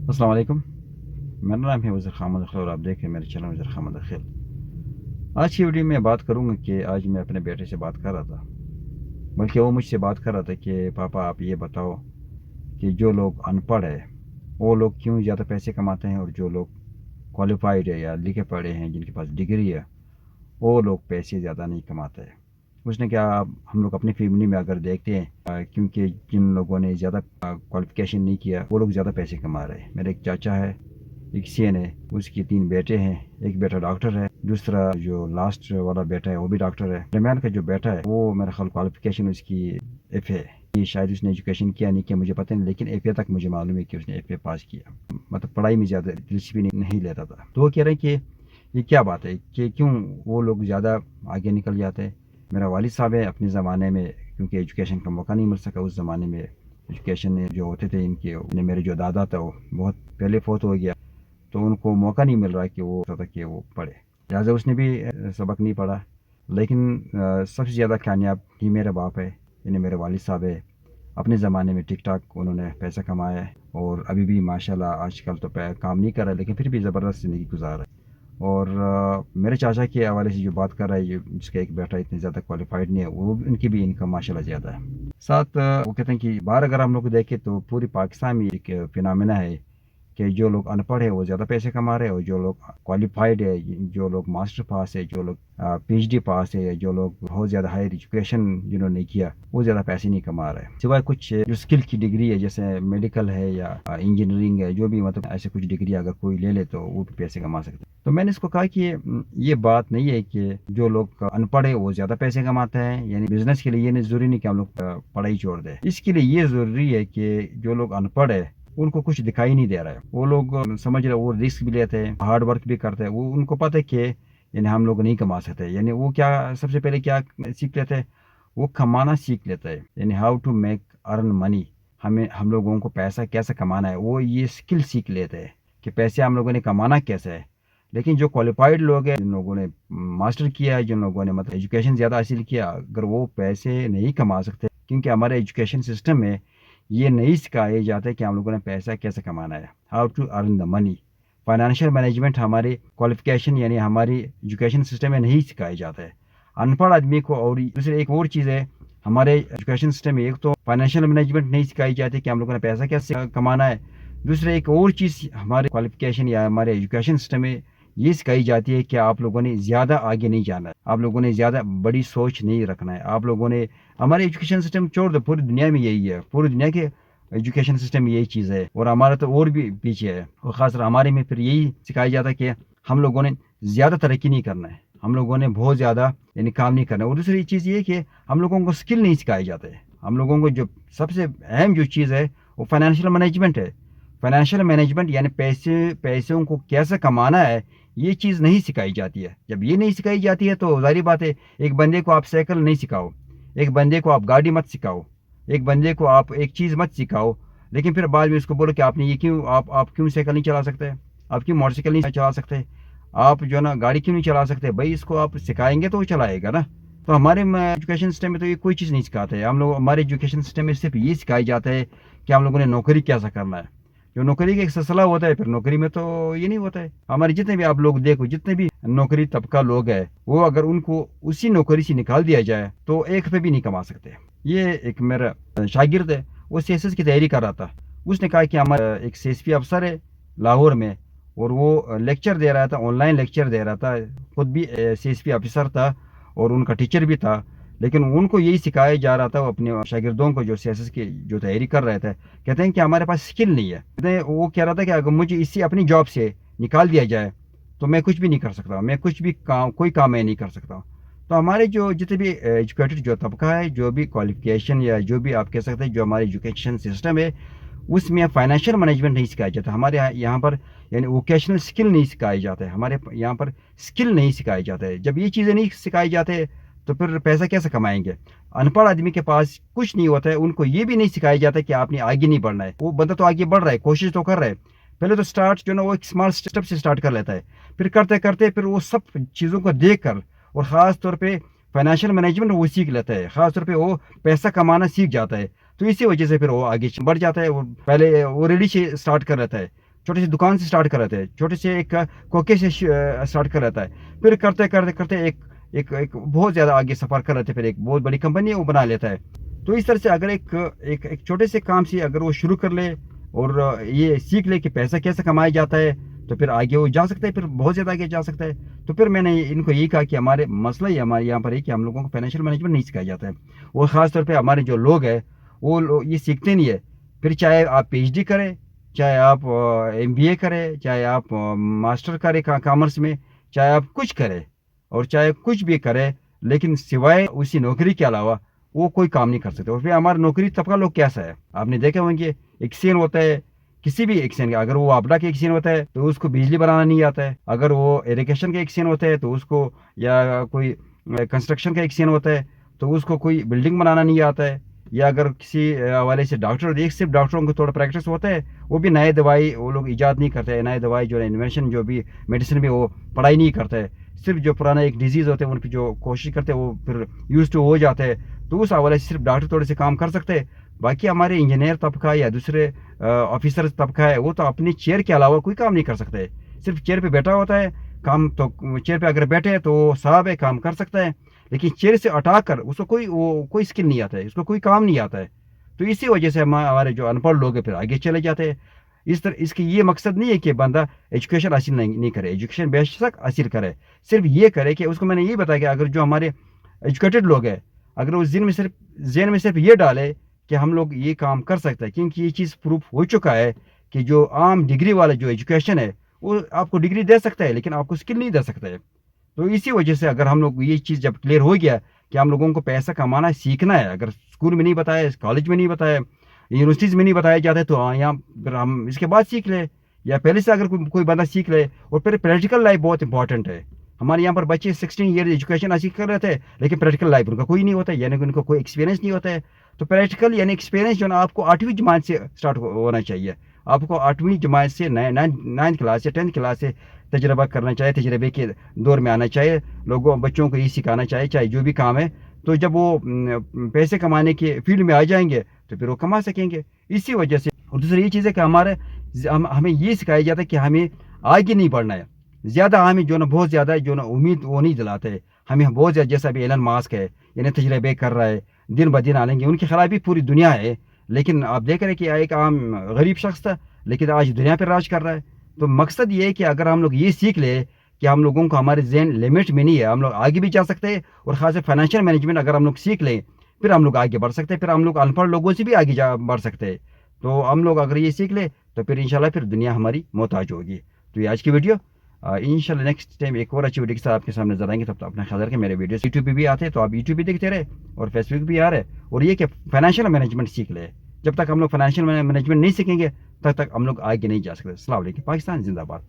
अस्सलाम वालेकुम। मेरा नाम है वज़ीर खामद अख्तर और आप देख रहे हैं मेरे चैनल वज़ीर खामद अख्तर। आज की वीडियो में बात करूंगा कि आज मैं अपने बेटे से बात कर रहा था, बल्कि वो मुझसे बात कर रहा था कि पापा आप ये बताओ कि जो लोग अनपढ़ है वो लोग क्यों ज़्यादा पैसे कमाते हैं और जो लोग क्वालिफाइड है या लिखे पढ़े हैं जिनके पास डिग्री है वो लोग पैसे ज़्यादा नहीं कमाते हैं। उसने क्या, हम लोग अपनी फैमिली में अगर देखते हैं क्योंकि जिन लोगों ने ज़्यादा क्वालिफिकेशन नहीं किया वो लोग ज़्यादा पैसे कमा रहे हैं। मेरे एक चाचा है, एक सीएन है, उसके 3 बेटे हैं, एक बेटा डॉक्टर है, दूसरा जो लास्ट वाला बेटा है वो भी डॉक्टर है, दरमियान का जो बेटा है वो मेरा ख्याल क्वालिफिकेशन उसकी एफए है। ये शायद उसने एजुकेशन किया नहीं किया मुझे पता नहीं, लेकिन एफए तक मुझे मालूम है कि उसने एफए पास किया। मतलब पढ़ाई में ज़्यादा दिलचस्पी नहीं लेता था। तो वो कह रहे हैं कि ये क्या बात है कि क्यों वो लोग ज़्यादा आगे निकल जाते हैं। मेरा वालिद साहब है, अपने ज़माने में क्योंकि एजुकेशन का मौका नहीं मिल सका उस ज़माने में, एजुकेशन जो होते थे इनके, मेरे जो दादा था वो बहुत पहले फोत हो गया, तो उनको मौका नहीं मिल रहा कि वो पढ़े, लिहाजा उसने भी सबक नहीं पढ़ा। लेकिन सबसे ज़्यादा कामयाब ही मेरा बाप है, यानी मेरे वालिद साहब है। अपने ज़माने में ठीक ठाक उन्होंने पैसा कमाया है और अभी भी माशाल्लाह आजकल तो काम नहीं कर रहा है, लेकिन फिर भी ज़बरदस्त ज़िंदगी गुजार रहा है। और मेरे चाचा के हवाले से जो बात कर रहा है, जिसका एक बेटा इतने ज़्यादा क्वालिफाइड नहीं है, वो उनकी भी इनकम माशाल्लाह ज़्यादा है। साथ वो कहते हैं कि बाहर अगर हम लोग देखें तो पूरी पाकिस्तान में एक फिनोमेना है कि जो लोग अनपढ़ है वो ज़्यादा पैसे कमा रहे हैं और जो लोग क्वालिफाइड है, जो लोग मास्टर पास है, जो लोग पीएचडी पास है, जो लोग बहुत ज़्यादा हायर एजुकेशन जिन्होंने किया वो ज़्यादा पैसे नहीं कमा रहे हैं। सिवाय कुछ जो स्किल की डिग्री है जैसे मेडिकल है या इंजीनियरिंग है, जो भी मतलब ऐसे कुछ डिग्री अगर कोई ले ले तो वो भी पैसे कमा सकते हैं। तो मैंने इसको कहा कि ये बात नहीं है कि जो लोग अनपढ़ है वो ज़्यादा पैसे कमाते हैं, यानी बिजनेस के लिए ये नहीं ज़रूरी नहीं कि हम लोग पढ़ाई छोड़ दें। इसके लिए ये ज़रूरी है कि जो लोग अनपढ़ है उनको कुछ दिखाई नहीं दे रहा है, वो लोग समझ रहे, वो रिस्क भी लेते हैं, हार्ड वर्क भी करते हैं, वो उनको पता है कि यानी हम लोग नहीं कमा सकते, यानी वो क्या सबसे पहले क्या सीख लेते हैं, वो कमाना सीख लेते हैं, यानी how to make earn money. हम लोगों को पैसा कैसे कमाना है वो ये स्किल सीख लेते हैं कि पैसे हम लोगों ने कमाना कैसे है। लेकिन जो क्वालिफाइड लोग हैं, जिन लोगों ने मास्टर किया है, जिन लोगों ने मतलब एजुकेशन ज़्यादा हासिल किया, अगर वो पैसे नहीं कमा सकते, क्योंकि हमारे एजुकेशन सिस्टम में ये नहीं सिखाया जाता है कि हम लोगों ने पैसा कैसे कमाना है, how to earn the money. Financial management हमारे क्वालिफिकेशन यानी हमारी एजुकेशन सिस्टम में नहीं सिखाया जाता है अनपढ़ आदमी को। और दूसरी एक और चीज़ है, हमारे एजुकेशन सिस्टम में एक तो फाइनेंशियल मैनेजमेंट नहीं सिखाई जाती कि हम लोगों ने पैसा कैसे कमाना है। दूसरा एक और चीज़ हमारे क्वालिफिकेशन या हमारे एजुकेशन सिस्टम में ये सिखाई जाती है कि आप लोगों ने ज़्यादा आगे नहीं जाना है, आप लोगों ने ज़्यादा बड़ी सोच नहीं रखना है, आप लोगों ने, हमारे एजुकेशन सिस्टम छोड़ दो पूरी दुनिया में यही है, पूरी दुनिया के एजुकेशन सिस्टम में यही चीज़ है और हमारा तो और भी पीछे है। और ख़ासकर हमारे में फिर यही सिखाया जाता है कि हम लोगों ने ज़्यादा तरक्की नहीं करना है, हम लोगों ने बहुत ज़्यादा यानी काम नहीं करना है। और दूसरी चीज़ ये कि हम लोगों को स्किल नहीं सिखाए जाते हैं। हम लोगों को जो सबसे अहम जो चीज़ है वो फाइनेंशियल मैनेजमेंट है। फाइनेंशियल मैनेजमेंट यानी पैसों को कैसे कमाना है, ये चीज़ नहीं सिखाई जाती है। जब ये नहीं सिखाई जाती है तो ज़ाहिर बात है, एक बंदे को आप साइकिल नहीं सिखाओ, एक बंदे को आप गाड़ी मत सिखाओ, एक बंदे को आप एक चीज़ मत सिखाओ, लेकिन फिर बाद में उसको बोलो कि आपने ये क्यों, आप क्यों साइकिल नहीं चला सकते, आप क्यों मोटरसाइकिल नहीं चला सकते, आप जो है ना गाड़ी क्यों नहीं चला सकते। भाई इसको आप सिखाएंगे तो वो चलाएगा ना। तो हमारे एजुकेशन सिस्टम में तो ये कोई चीज़ नहीं सिखाते हैं। हम लोग, हमारे एजुकेशन सिस्टम में सिर्फ ये सिखाया जाता है कि हम लोगों ने नौकरी कैसा करना है। जो नौकरी का एक सिलसिला होता है, फिर नौकरी में तो ये नहीं होता है। हमारे जितने भी आप लोग देखो, जितने भी नौकरी तबका लोग है, वो अगर उनको उसी नौकरी से निकाल दिया जाए तो एक रुपये भी नहीं कमा सकते। ये एक मेरा शागिर्द है, वो सीएसएस की तैयारी कर रहा था। उसने कहा कि हमारा एक सीएसपी अफसर है लाहौर में और वो लेक्चर दे रहा था, ऑनलाइन लेक्चर दे रहा था, खुद भी सीएसपी ऑफिसर था और उनका टीचर भी था, लेकिन उनको यही सिखाया जा रहा था, वो अपने शागिर्दों को जो सीएसएस की जो तैयारी कर रहे थे, कहते हैं कि हमारे पास स्किल नहीं है। कहते हैं, वो कह रहा था कि अगर मुझे इसी अपनी जॉब से निकाल दिया जाए तो मैं कुछ भी नहीं कर सकता, मैं कुछ भी काम, कोई काम मैं नहीं कर सकता। तो हमारे जो जितने भी एजुकेटेड जो तबका है, जो भी क्वालिफिकेशन या जो भी आप कह सकते हैं जो हमारे एजुकेशन सिस्टम है, उसमें फाइनेंशियल मैनेजमेंट नहीं सिखाया जाता। हमारे यहाँ पर यानी वोकेशनल स्किल नहीं सिखाए जाते हैं, हमारे यहाँ पर स्किल नहीं सिखाए जाते हैं। जब ये चीज़ें नहीं सिखाई जाते तो फिर पैसा कैसे कमाएंगे। अनपढ़ आदमी के पास कुछ नहीं होता है, उनको ये भी नहीं सिखाया जाता कि आपने आगे नहीं बढ़ना है। वो बंदा तो आगे बढ़ रहा है, कोशिश तो कर रहा है, पहले तो स्टार्ट जो ना वो एक स्मॉल स्टेप से स्टार्ट कर लेता है, फिर करते करते फिर वो सब चीज़ों को देख कर और ख़ास तौर पे फाइनेंशियल मैनेजमेंट वो सीख लेता है, ख़ास तौर पे वो पैसा कमाना सीख जाता है। तो इसी वजह से फिर वो आगे बढ़ जाता है, वो पहले वो रेडी से स्टार्ट कर लेता है। छोटे से दुकान से स्टार्ट कर लेते हैं, छोटे से एक कोके से स्टार्ट कर लेता है, फिर करते करते करते एक बहुत ज़्यादा आगे सफ़र कर लेते हैं, फिर एक बहुत बड़ी कंपनी वो बना लेता है। तो इस तरह से अगर एक छोटे से काम से अगर वो शुरू कर ले और ये सीख ले कि पैसा कैसे कमाया जाता है, तो फिर आगे वो जा सकता है, फिर बहुत ज़्यादा आगे जा सकता है। तो फिर मैंने इनको यही कहा कि हमारे मसला ही हमारे यहाँ पर है कि हम लोगों को फाइनेंशियल मैनेजमेंट नहीं सिखाया जाता है, और ख़ास तौर पे हमारे जो लोग हैं वो लोग ये सीखते नहीं है। फिर चाहे आप PhD करें, चाहे आप MBA करें, चाहे आप मास्टर करें कॉमर्स में, चाहे आप कुछ करें और चाहे कुछ भी करें, लेकिन सिवाय उसी नौकरी के अलावा वो कोई काम नहीं कर सकते। और फिर हमारा नौकरी तबका लोग कैसा है, आपने देखा होंगे, एक सीन होता है किसी भी एक सीन का, अगर वो आपदा का एक सीन होता है तो उसको बिजली बनाना नहीं आता है, अगर वो इरिगेशन का एक सीन होता है तो उसको, या कोई कंस्ट्रक्शन का एक सीन होता है तो उसको कोई बिल्डिंग बनाना नहीं आता है, या अगर किसी हवाले से डॉक्टर, एक सिर्फ डॉक्टरों को थोड़ा प्रैक्टिस होता है, वो भी नए दवाई वो लोग ईजाद नहीं करते हैं, नए दवाई जो इन्वेंशन जो भी मेडिसिन में वो पढ़ाई नहीं करते हैं, सिर्फ जो पुराना एक डिजीज़ होते हैं उन पर जो कोशिश करते हैं वो फिर यूज टू हो जाते हैं। तो उस हवाले से सिर्फ डॉक्टर थोड़े से काम कर सकते हैं। बाकी हमारे इंजीनियर तबका या दूसरे ऑफिसर तबका है, वो तो अपनी चेयर के अलावा कोई काम नहीं कर सकते, सिर्फ चेयर पे बैठा होता है। काम तो चेयर पे अगर बैठे तो साहब है, काम कर सकता है, लेकिन चेयर से हटाकर उसको कोई स्किल नहीं आता है, उसको कोई काम नहीं आता है। तो इसी वजह से हमारे जो अनपढ़ लोग हैं फिर आगे चले जाते हैं। इस तरह इसकी ये मकसद नहीं है कि बंदा एजुकेशन हासिल नहीं करे, एजुकेशन बेशक हासिल करे, सिर्फ ये करे कि उसको, मैंने ये बताया कि अगर जो हमारे एजुकेटेड लोग हैं, अगर वो जेन में सिर्फ ये डाले कि हम लोग ये काम कर सकते हैं, क्योंकि ये चीज़ प्रूफ हो चुका है कि जो आम डिग्री वाला जो एजुकेशन है वो आपको डिग्री दे सकता है लेकिन आपको स्किल नहीं दे सकता है। तो इसी वजह से अगर हम लोग ये चीज़ जब क्लियर हो गया कि हम लोगों को पैसा कमाना सीखना है, अगर स्कूल में नहीं बताया, कॉलेज में नहीं बताया, यूनिवर्सिटीज़ में नहीं बताया जाता है, तो हाँ यहाँ अगर हम इसके बाद सीख ले, या पहले से अगर कोई बंदा सीख ले। और फिर प्रैक्टिकल लाइफ बहुत इंपॉर्टेंट है। हमारे यहाँ पर बच्चे 16 ईयर एजुकेशन हासिल कर रहे थे, लेकिन प्रैक्टिकल लाइफ उनका कोई नहीं होता है, यानी कि उनको कोई एक्सपीरियंस नहीं होता है। तो प्रैक्टिकल यानी एक्सपीरियंस जो ना आपको 8वीं जमात से स्टार्ट होना चाहिए, आपको 8वीं जमात से 9th क्लास से 10th क्लास से तजर्बा करना चाहिए, तजर्बे के दौर में आना चाहिए। लोगों बच्चों को ये सिखाना चाहिए, चाहे जो भी काम है, तो जब वो पैसे कमाने के फील्ड में आ जाएंगे तो फिर वो कमा सकेंगे। इसी वजह से, और दूसरी ये चीज़ है कि हमें ये सिखाया जाता है कि हमें आगे नहीं बढ़ना है ज़्यादा, हमें जो ना बहुत ज़्यादा जो ना उम्मीद वो नहीं दिलाते है हमें बहुत ज़्यादा। जैसा अभी एलन मास्क है, यानी तजर्बे कर रहा है, दिन ब दिन आएंगे, उनके खिलाफ भी पूरी दुनिया है, लेकिन आप देख रहे हैं कि एक आम गरीब शख्स था लेकिन आज दुनिया पर राज कर रहा है। तो मकसद ये है कि अगर हम लोग ये सीख ले कि हम लोगों को हमारे ज़हन लिमिट में नहीं है, हम लोग आगे भी जा सकते हैं, और ख़ास फाइनेंशियल मैनेजमेंट अगर हम लोग सीख लें फिर हम लोग आगे बढ़ सकते हैं, फिर हम लोग अनपढ़ लोगों से भी आगे बढ़ सकते हैं। तो हम लोग अगर ये सीख ले तो फिर इंशाल्लाह फिर दुनिया हमारी मोहताज होगी। तो ये आज की वीडियो, इंशाल्लाह नेक्स्ट टाइम एक और अच्छी वीडियो के साथ आपके सामने नजर आएंगे। तब तक अपना ख्याल रखें। मेरे वीडियोस यूट्यूब पे भी आते हैं तो आप यूट्यूब भी देखते रहे, और फेसबुक भी आ रहे, और ये कि फाइनेंशियल मैनेजमेंट सीख ले। जब तक हम लोग फाइनेंशियल मैनेजमेंट नहीं सीखेंगे तब तक हम लोग आगे नहीं जा सकते। अस्सलाम वालेकुम। पाकिस्तान जिंदाबाद।